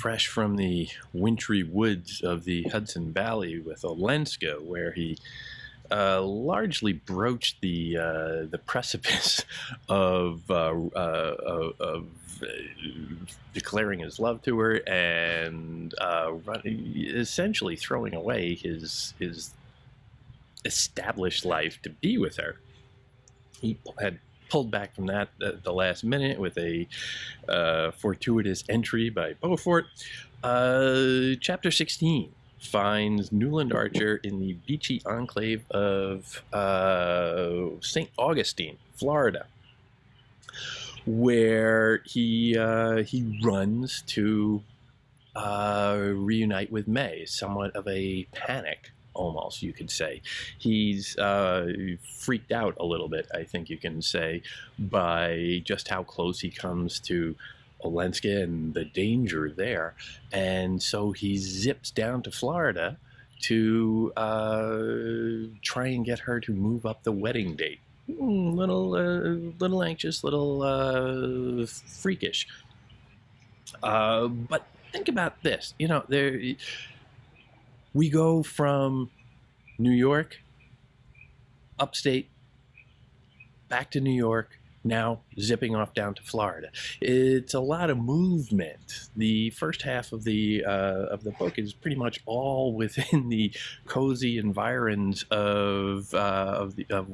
fresh from the wintry woods of the Hudson Valley with Olenska, where he largely broached the precipice of declaring his love to her and essentially throwing away his established life to be with her. He had pulled back from that at the last minute with a fortuitous entry by Beaufort. Chapter 16 finds Newland Archer in the beachy enclave of St. Augustine, Florida, where he runs to reunite with May. Somewhat of a panic, almost, you could say. He's freaked out a little bit, I think you can say, by just how close he comes to Olenska and the danger there. And so he zips down to Florida to try and get her to move up the wedding date. Little anxious, little freakish. But think about this. We go from New York, upstate, back to New York, now zipping off down to Florida. It's a lot of movement. The first half of the book is pretty much all within the cozy environs of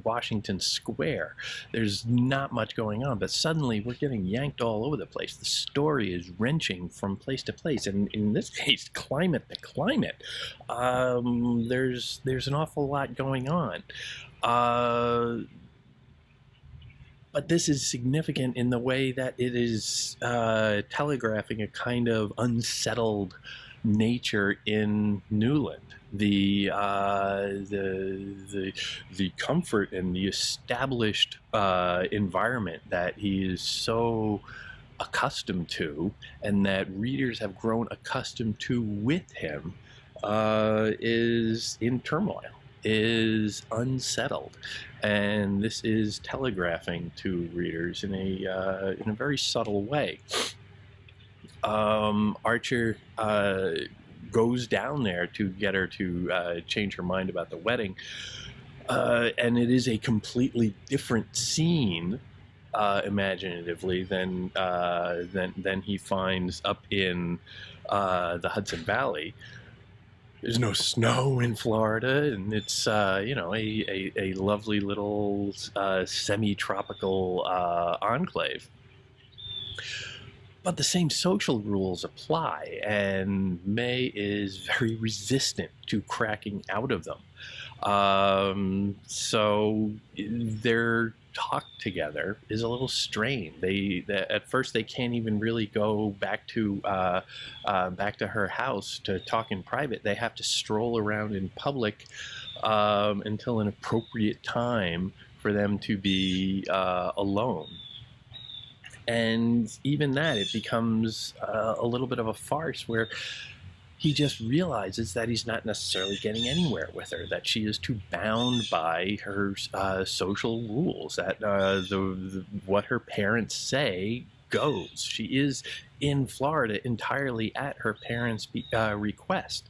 Washington Square. There's not much going on, but suddenly we're getting yanked all over the place. The story is wrenching from place to place, and in this case, climate to climate. There's an awful lot going on. But this is significant in the way that it is telegraphing a kind of unsettled nature in Newland. The comfort and the established environment that he is so accustomed to, and that readers have grown accustomed to with him, is in turmoil, is unsettled. And this is telegraphing to readers in a very subtle way. Archer goes down there to get her to change her mind about the wedding, and it is a completely different scene, imaginatively, than he finds up in the Hudson Valley. There's no snow in Florida, and it's a lovely little semi-tropical enclave. But the same social rules apply, and May is very resistant to cracking out of them. So their talk together is a little strained. At first they can't even really go back to her house to talk in private. They have to stroll around in public until an appropriate time for them to be alone. And even that, it becomes a little bit of a farce where he just realizes that he's not necessarily getting anywhere with her, that she is too bound by her social rules, that what her parents say goes. She is in Florida entirely at her parents' request.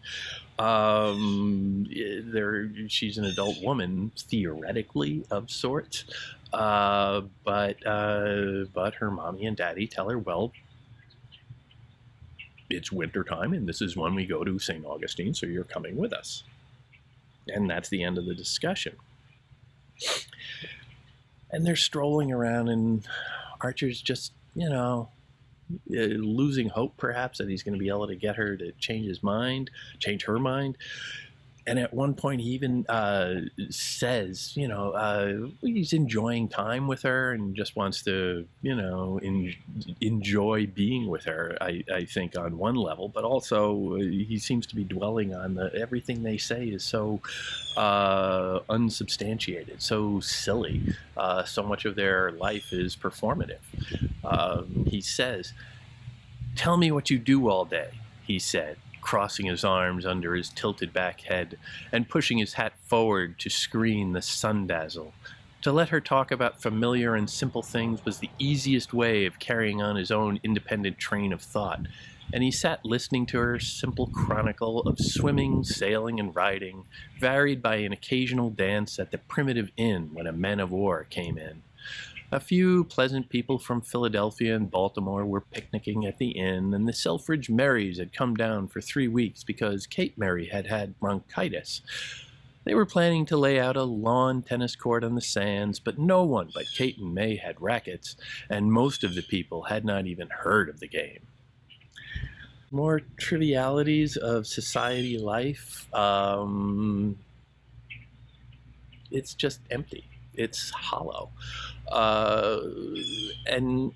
She's an adult woman, theoretically, of sorts, but her mommy and daddy tell her, well, it's winter time, and this is when we go to St. Augustine, so you're coming with us. And that's the end of the discussion. And they're strolling around, and Archer's just, losing hope, perhaps, that he's going to be able to get her to change her mind. And at one point, he even says, he's enjoying time with her and just wants to, enjoy being with her, I think, on one level. But also, he seems to be dwelling on everything they say is so unsubstantiated, so silly. So much of their life is performative. He says, "Tell me what you do all day," he said, crossing his arms under his tilted back head and pushing his hat forward to screen the sun dazzle. To let her talk about familiar and simple things was the easiest way of carrying on his own independent train of thought, and he sat listening to her simple chronicle of swimming, sailing, and riding, varied by an occasional dance at the primitive inn when a man of war came in. A few pleasant people from Philadelphia and Baltimore were picnicking at the inn, and the Selfridge Marys had come down for 3 weeks because Kate Mary had had bronchitis. They were planning to lay out a lawn tennis court on the sands, but no one but Kate and May had rackets, and most of the people had not even heard of the game. More trivialities of society life. It's just empty. It's hollow. And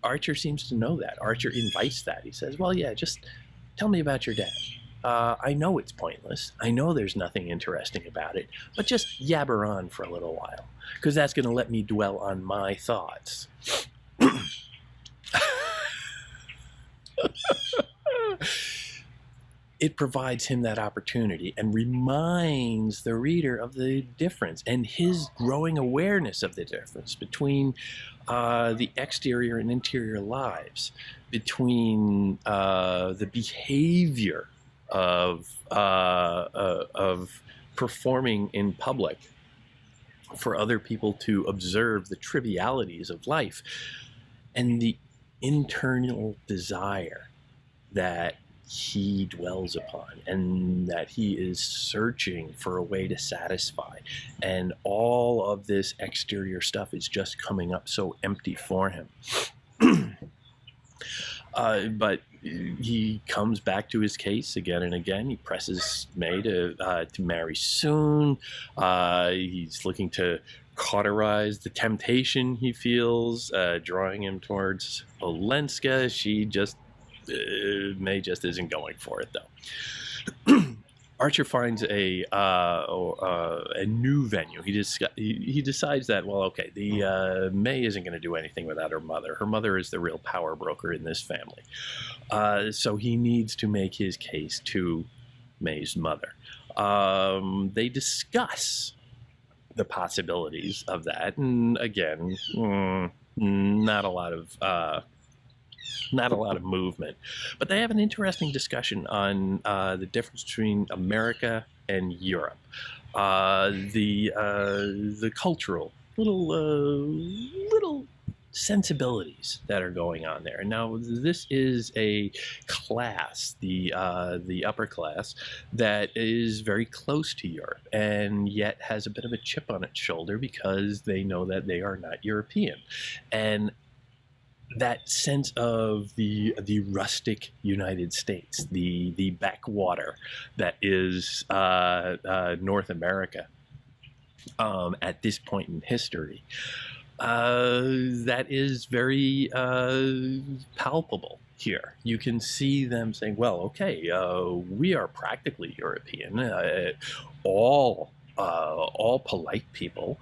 Archer seems to know that. Archer invites that. He says, well, yeah, just tell me about your day. I know it's pointless. I know there's nothing interesting about it, but just yabber on for a little while, because that's going to let me dwell on my thoughts. It provides him that opportunity and reminds the reader of the difference and his growing awareness of the difference between the exterior and interior lives, between the behavior of performing in public for other people to observe the trivialities of life, and the internal desire that he dwells upon and that he is searching for a way to satisfy. And all of this exterior stuff is just coming up so empty for him. But he comes back to his case again and again. He presses May to marry soon. He's looking to cauterize the temptation he feels, drawing him towards Olenska. She just May just isn't going for it, though. Archer finds a new venue. He decides that, well, okay, the May isn't going to do anything without her mother. Her mother is the real power broker in this family. So he needs to make his case to May's mother. They discuss the possibilities of that, and again, not a lot of movement, but they have an interesting discussion on the difference between America and Europe, the cultural little sensibilities that are going on there. Now, this is a class, the upper class, that is very close to Europe, and yet has a bit of a chip on its shoulder because they know that they are not European, and that sense of the rustic United States, the backwater that is North America at this point in history, that is very palpable here. You can see them saying, well, okay, we are practically European. All polite people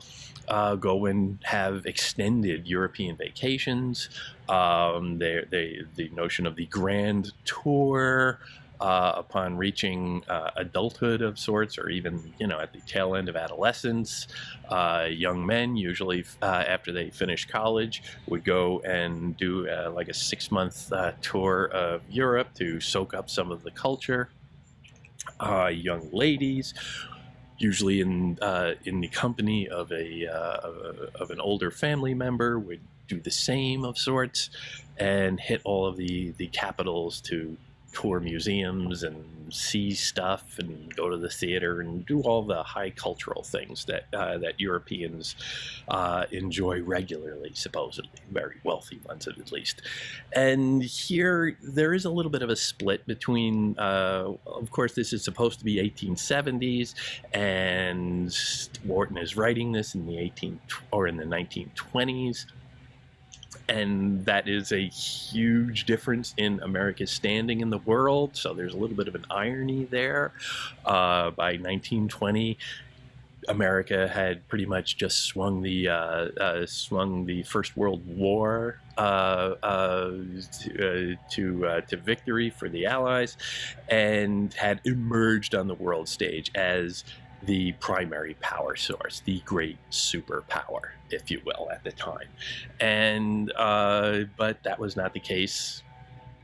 go and have extended European vacations. The notion of the grand tour upon reaching adulthood of sorts, or even at the tail end of adolescence, young men usually after they finish college would go and do like a 6-month tour of Europe to soak up some of the culture. Young ladies, usually in the company of an older family member, would do the same of sorts and hit all of the capitals to tour museums and see stuff and go to the theater and do all the high cultural things that Europeans enjoy regularly, supposedly, very wealthy ones at least. And here there is a little bit of a split between, of course, this is supposed to be 1870s, and Wharton is writing this in the 1920s. And that is a huge difference in America's standing in the world. So there's a little bit of an irony there. By 1920, America had pretty much just swung the First World War to victory for the Allies, and had emerged on the world stage as the primary power source, the great superpower, if you will, at the time. And but that was not the case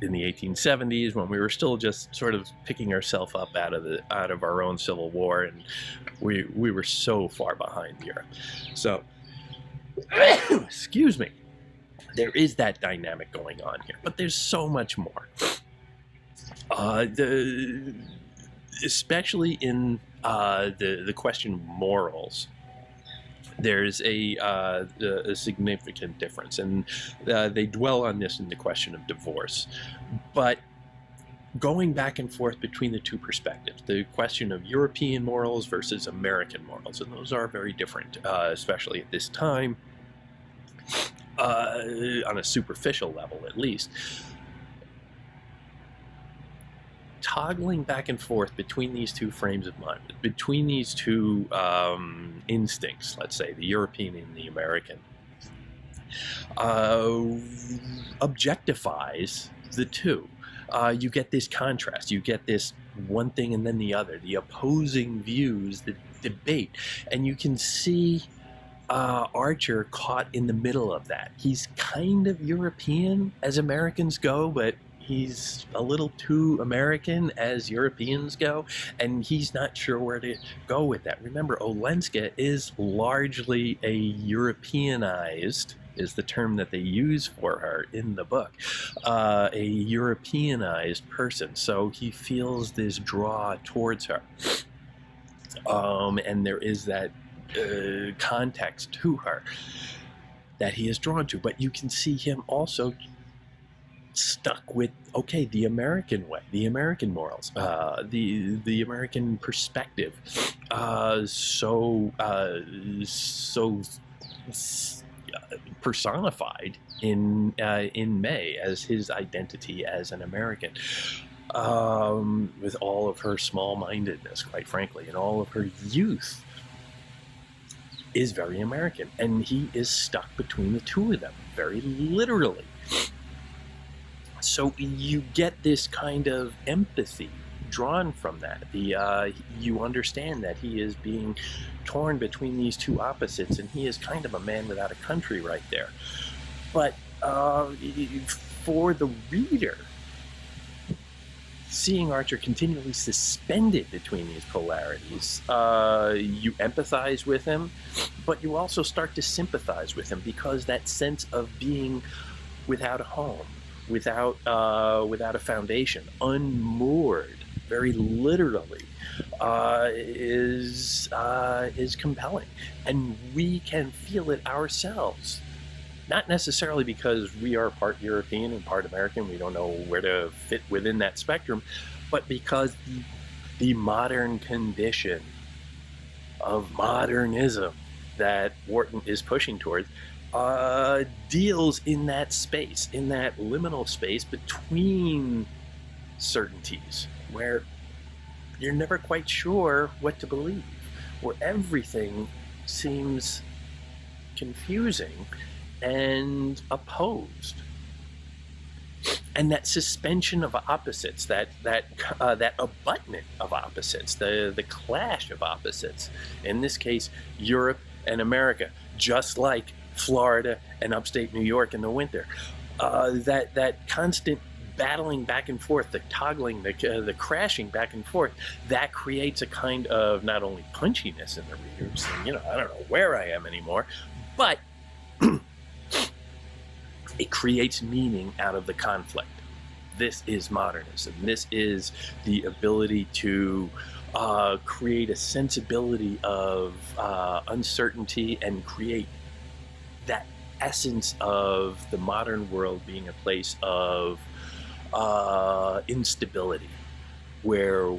in the 1870s, when we were still just sort of picking ourselves up out of our own civil war, and we were so far behind Europe. So excuse me, there is that dynamic going on here, but there's so much more. Especially in the question of morals, there's a significant difference, and they dwell on this in the question of divorce. But going back and forth between the two perspectives, the question of European morals versus American morals, and those are very different, especially at this time, on a superficial level at least. Toggling back and forth between these two frames of mind, between these two instincts, let's say, the European and the American, objectifies the two. You get this contrast, you get this one thing and then the other, the opposing views, the debate, and you can see Archer caught in the middle of that. He's kind of European as Americans go, but he's a little too American as Europeans go, and he's not sure where to go with that. Remember, Olenska is largely a Europeanized, is the term that they use for her in the book, a Europeanized person. So he feels this draw towards her. And there is that context to her that he is drawn to. But you can see him also stuck with, okay, the American way, the American morals, the American perspective, so personified in May as his identity as an American, with all of her small-mindedness, quite frankly, and all of her youth, is very American, and he is stuck between the two of them, very literally. So you get this kind of empathy drawn from that. You understand that he is being torn between these two opposites, and he is kind of a man without a country right there. But for the reader, seeing Archer continually suspended between these polarities, you empathize with him, but you also start to sympathize with him, because that sense of being without a home, without a foundation, unmoored, very literally, is compelling, and we can feel it ourselves. Not necessarily because we are part European and part American, we don't know where to fit within that spectrum, but because the modern condition of modernism that Wharton is pushing towards deals in that space, in that liminal space between certainties, where you're never quite sure what to believe, where everything seems confusing and opposed. And that suspension of opposites, that abutment of opposites, the clash of opposites, in this case, Europe and America, just like Florida and upstate New York in the winter, that constant battling back and forth, the toggling, the crashing back and forth, that creates a kind of not only punchiness in the readers, and, I don't know where I am anymore, but it creates meaning out of the conflict. This is modernism. This is the ability to create a sensibility of uncertainty and create that essence of the modern world being a place of instability, where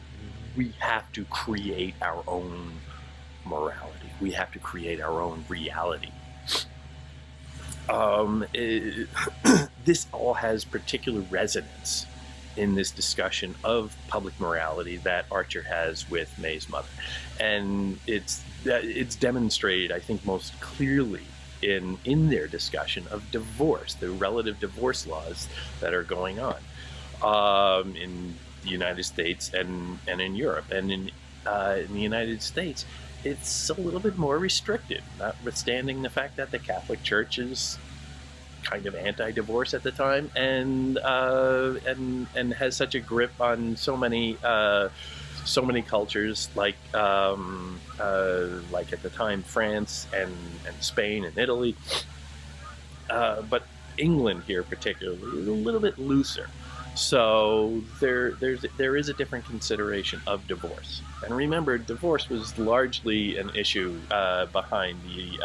we have to create our own morality. We have to create our own reality. This all has particular resonance in this discussion of public morality that Archer has with May's mother, and it's demonstrated, I think, most clearly in their discussion of divorce, the relative divorce laws that are going on in the United States and in Europe, and in the United States, it's a little bit more restrictive, notwithstanding the fact that the Catholic Church is kind of anti-divorce at the time, and has such a grip on so many cultures, like at the time France and Spain and Italy, but England here particularly is a little bit looser. So there is a different consideration of divorce. And remember, divorce was largely an issue behind the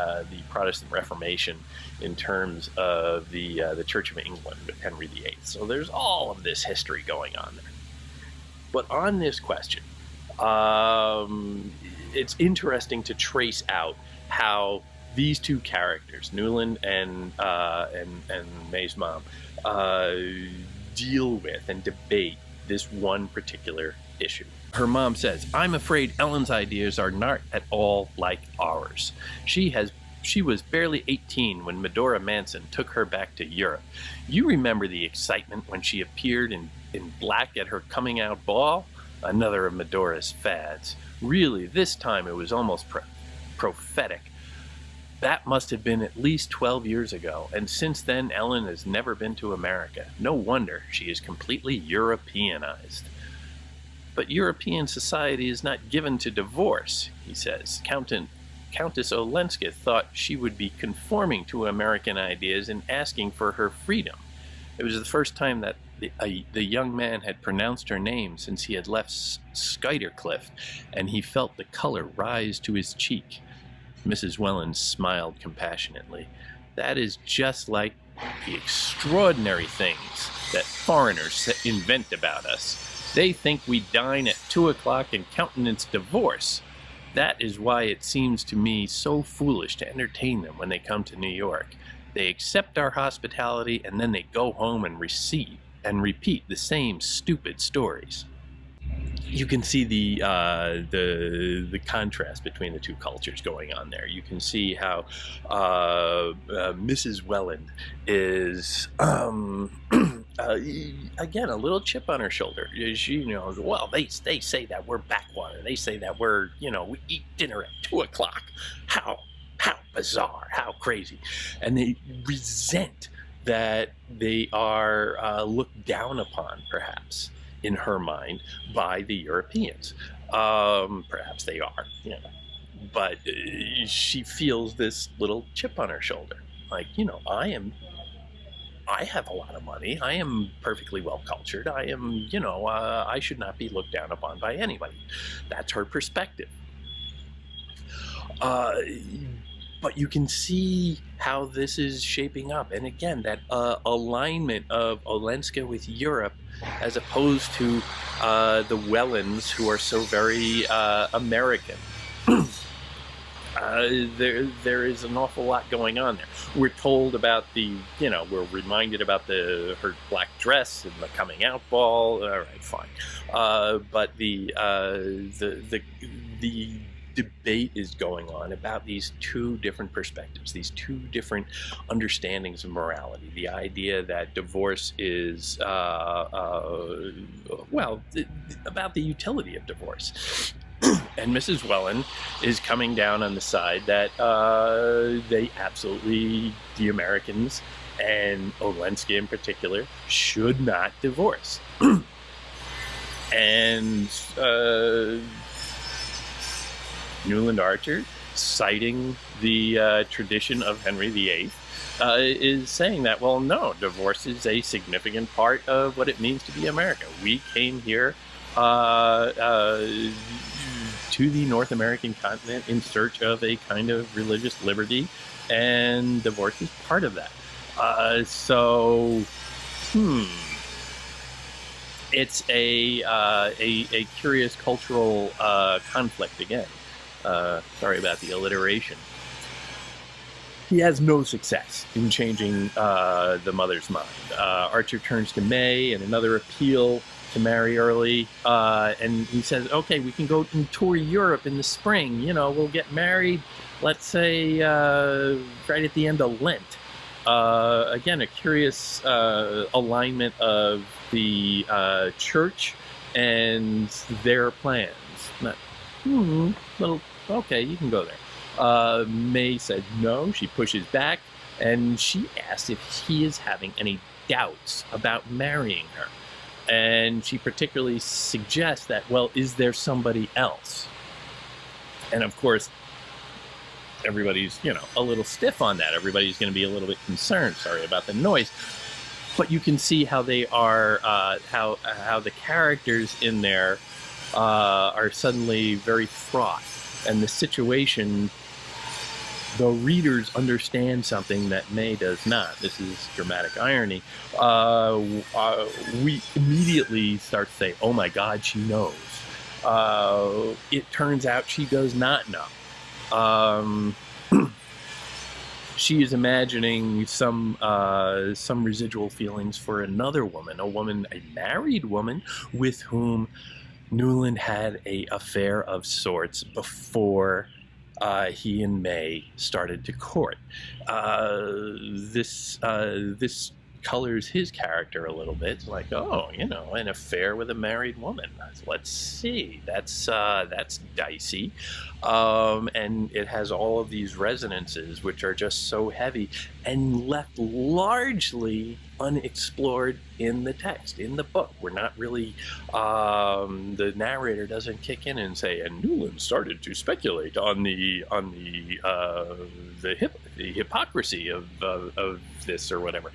Protestant Reformation in terms of the Church of England with Henry VIII. So there's all of this history going on there. But on this question, it's interesting to trace out how these two characters, Newland and May's mom, deal with and debate this one particular issue. Her mom says, "I'm afraid Ellen's ideas are not at all like ours. She was barely 18 when Medora Manson took her back to Europe. You remember the excitement when she appeared in black at her coming out ball? Another of Medora's fads. Really, this time it was almost prophetic. That must have been at least 12 years ago, and since then Ellen has never been to America. No wonder she is completely Europeanized." "But European society is not given to divorce," he says. Countess Olenska thought she would be conforming to American ideas and asking for her freedom. It was the first time that the young man had pronounced her name since he had left Skuytercliff, and he felt the color rise to his cheek. Mrs. Welland smiled compassionately. "That is just like the extraordinary things that foreigners invent about us. They think we dine at 2 o'clock and countenance divorce. That is why it seems to me so foolish to entertain them when they come to New York. They accept our hospitality and then they go home and repeat the same stupid stories." You can see the contrast between the two cultures going on there. You can see how Mrs. Welland is again a little chip on her shoulder. She knows, well, they say that we're backwater. They say that we eat dinner at 2 o'clock. How bizarre! How crazy! And they resent that they are looked down upon, perhaps, in her mind, by the Europeans. Perhaps they are, but she feels this little chip on her shoulder. Like, I have a lot of money. I am perfectly well cultured. I am, I should not be looked down upon by anybody. That's her perspective. But you can see how this is shaping up. And again, that alignment of Olenska with Europe as opposed to the Wellands, who are so very American. There is an awful lot going on there. We're told about we're reminded about her black dress and the coming out ball. All right, fine. But the debate is going on about these two different perspectives, these two different understandings of morality. The idea that divorce is, about the utility of divorce. And Mrs. Welland is coming down on the side that they absolutely, the Americans, and Olenska in particular, should not divorce. And Newland Archer, citing the tradition of Henry VIII, is saying that, well, no, divorce is a significant part of what it means to be America. We came here to the North American continent in search of a kind of religious liberty, and divorce is part of that. It's a curious cultural conflict again. Sorry about the alliteration. He has no success in changing the mother's mind. Archer turns to May and another appeal to marry early, and he says, okay, we can go and tour Europe in the spring. We'll get married, let's say, right at the end of Lent. Again, a curious alignment of the church and their plans. Little, okay, you can go there. May said no. She pushes back, and she asks if he is having any doubts about marrying her. And she particularly suggests that, well, is there somebody else? And of course, everybody's, a little stiff on that. Everybody's going to be a little bit concerned. Sorry about the noise. But you can see how they are, how the characters in there are suddenly very fraught, and the situation, the readers understand something that May does not. This is dramatic irony. We immediately start to say, "Oh my God, she knows." It turns out she does not know. She is imagining some residual feelings for another woman, a married woman with whom Newland had an affair of sorts before he and May started to court. This colors his character a little bit. It's like, oh, an affair with a married woman. Let's see. That's dicey. And it has all of these resonances which are just so heavy and left largely unexplored in the text, in the book. We're not really, the narrator doesn't kick in and say, and Newland started to speculate on the hypocrisy of this or whatever.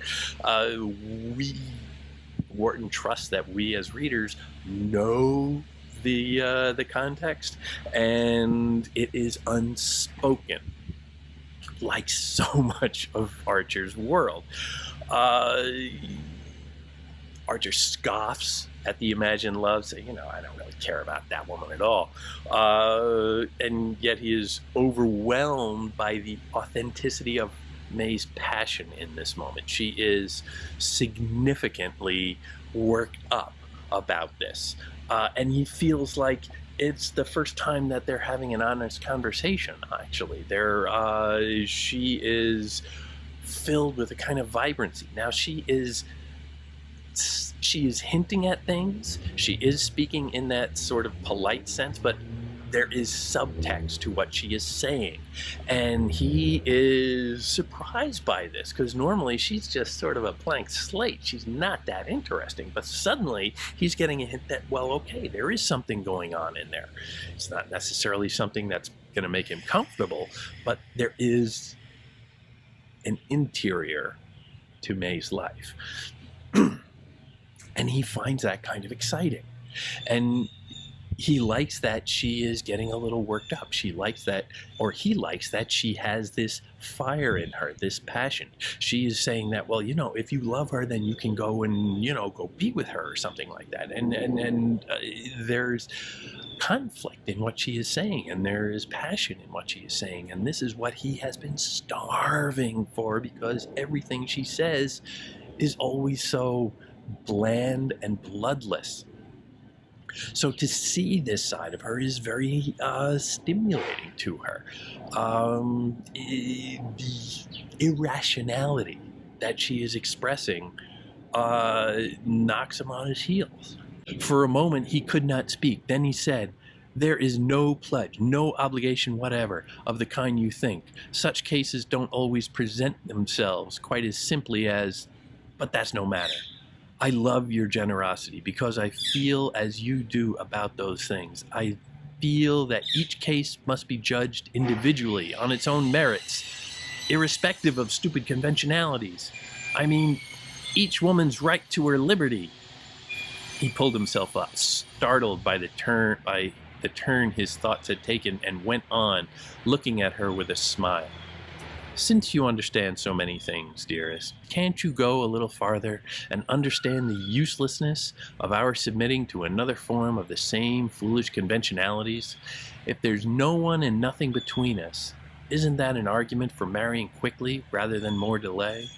Wharton trusts that we as readers know the context, and it is unspoken, like so much of Archer's world. Archer scoffs at the imagined love, saying, I don't really care about that woman at all. And yet he is overwhelmed by the authenticity of May's passion in this moment. She is significantly worked up about this. And he feels like it's the first time that they're having an honest conversation, actually. She is filled with a kind of vibrancy. Now she is hinting at things. She is speaking in that sort of polite sense, but there is subtext to what she is saying. And he is surprised by this, because normally she's just sort of a blank slate. She's not that interesting. But suddenly he's getting a hint that, well, okay, there is something going on in there. It's not necessarily something that's going to make him comfortable, but there is an interior to May's life. And he finds that kind of exciting. And he likes that she is getting a little worked up. He likes that she has this fire in her, this passion. She is saying that, well, if you love her, then you can go and, go be with her or something like that. And there's conflict in what she is saying, and there is passion in what she is saying. And this is what he has been starving for, because everything she says is always so bland and bloodless. So to see this side of her is very stimulating to her. The irrationality that she is expressing knocks him on his heels. For a moment, he could not speak. Then he said, "There is no pledge, no obligation whatever of the kind you think. Such cases don't always present themselves quite as simply as, but that's no matter. I love your generosity because I feel as you do about those things. I feel that each case must be judged individually on its own merits, irrespective of stupid conventionalities. I mean, each woman's right to her liberty." He pulled himself up, startled by the turn his thoughts had taken, and went on, looking at her with a smile. "Since you understand so many things, dearest, can't you go a little farther and understand the uselessness of our submitting to another form of the same foolish conventionalities? If there's no one and nothing between us, isn't that an argument for marrying quickly rather than more delay?"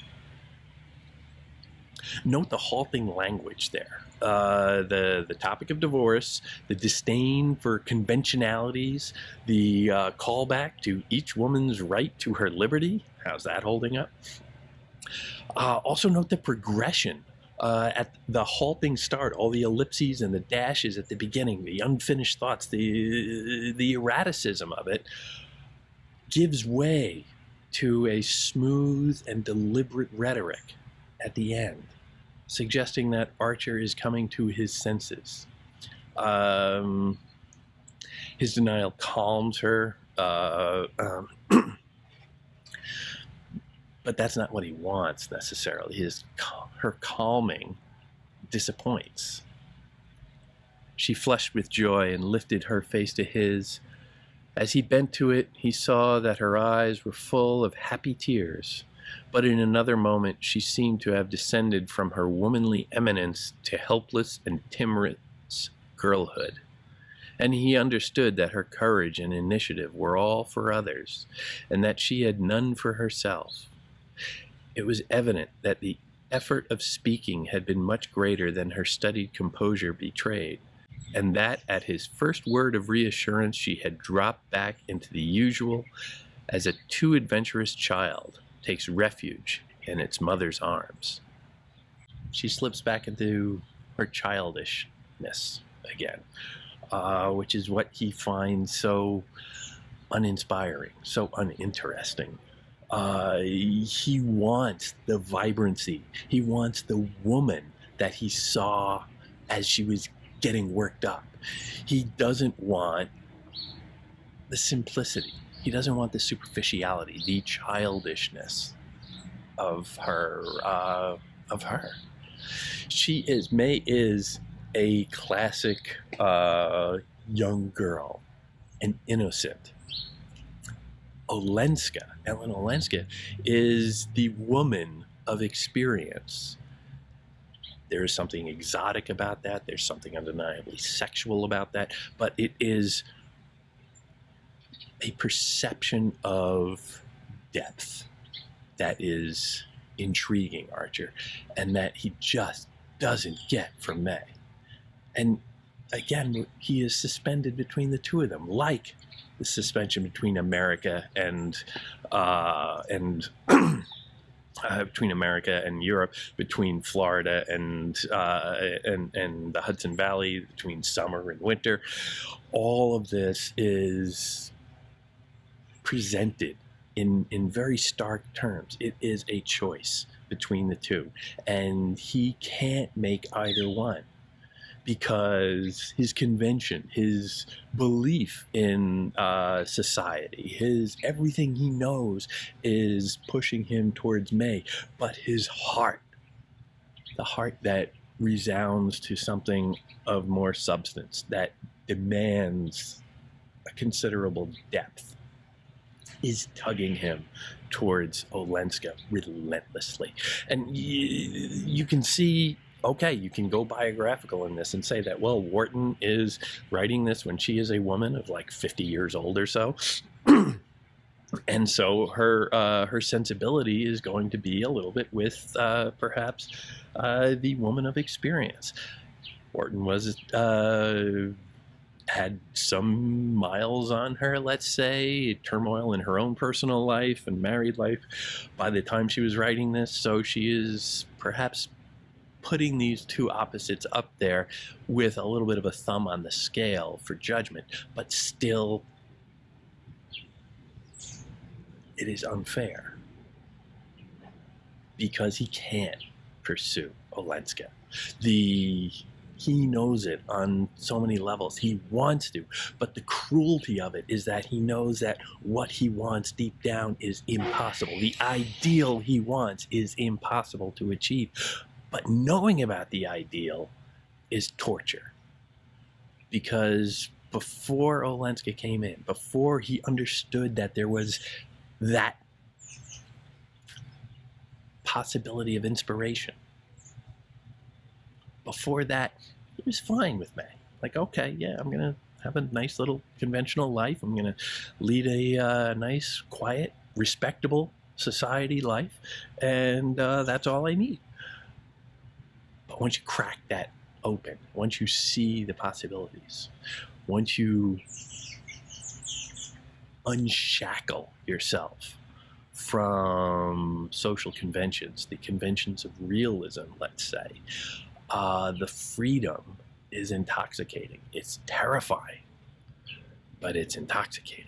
Note the halting language there. The topic of divorce, the disdain for conventionalities, the callback to each woman's right to her liberty. How's that holding up? Also note the progression At the halting start, all the ellipses and the dashes at the beginning, the unfinished thoughts, the erraticism of it gives way to a smooth and deliberate rhetoric at the end, suggesting that Archer is coming to his senses. His denial calms her, but that's not what he wants necessarily. Her calming disappoints. She flushed with joy and lifted her face to his. As he bent to it, he saw that her eyes were full of happy tears, but in another moment she seemed to have descended from her womanly eminence to helpless and timorous girlhood. And he understood that her courage and initiative were all for others, and that she had none for herself. It was evident that the effort of speaking had been much greater than her studied composure betrayed, and that at his first word of reassurance she had dropped back into the usual, as a too adventurous child takes refuge in its mother's arms. She slips back into her childishness again, which is what he finds so uninspiring, so uninteresting. He wants the vibrancy. He wants the woman that he saw as she was getting worked up. He doesn't want the simplicity. He doesn't want the superficiality, the childishness of her. May is a classic young girl, an innocent. Ellen Olenska, is the woman of experience. There is something exotic about that. There's something undeniably sexual about that. But it is a perception of depth that is intriguing Archer, and that he just doesn't get from May. And again, he is suspended between the two of them, like the suspension between America and between America and Europe, between Florida and the Hudson Valley, between summer and winter. All of this is presented in very stark terms. It is a choice between the two, and he can't make either one, because his convention, his belief in society, his everything he knows is pushing him towards May. But his heart, the heart that resounds to something of more substance, that demands a considerable depth, is tugging him towards Olenska relentlessly. And you can see, okay, you can go biographical in this and say that, well, Wharton is writing this when she is a woman of like 50 years old or so. And so her sensibility is going to be a little bit with perhaps the woman of experience. Wharton was had some miles on her, let's say, turmoil in her own personal life and married life by the time she was writing this. So she is perhaps putting these two opposites up there with a little bit of a thumb on the scale for judgment, but still it is unfair because he can't pursue Olenska. He knows it on so many levels. He wants to, but the cruelty of it is that he knows that what he wants deep down is impossible. The ideal he wants is impossible to achieve. But knowing about the ideal is torture. Because before Olenska came in, before he understood that there was that possibility of inspiration, before that, he was fine with May. Like, okay, yeah, I'm going to have a nice little conventional life. I'm going to lead a nice, quiet, respectable society life. And that's all I need. But once you crack that open, once you see the possibilities, once you unshackle yourself from social conventions, the conventions of realism, let's say, the freedom is intoxicating. It's terrifying, but it's intoxicating.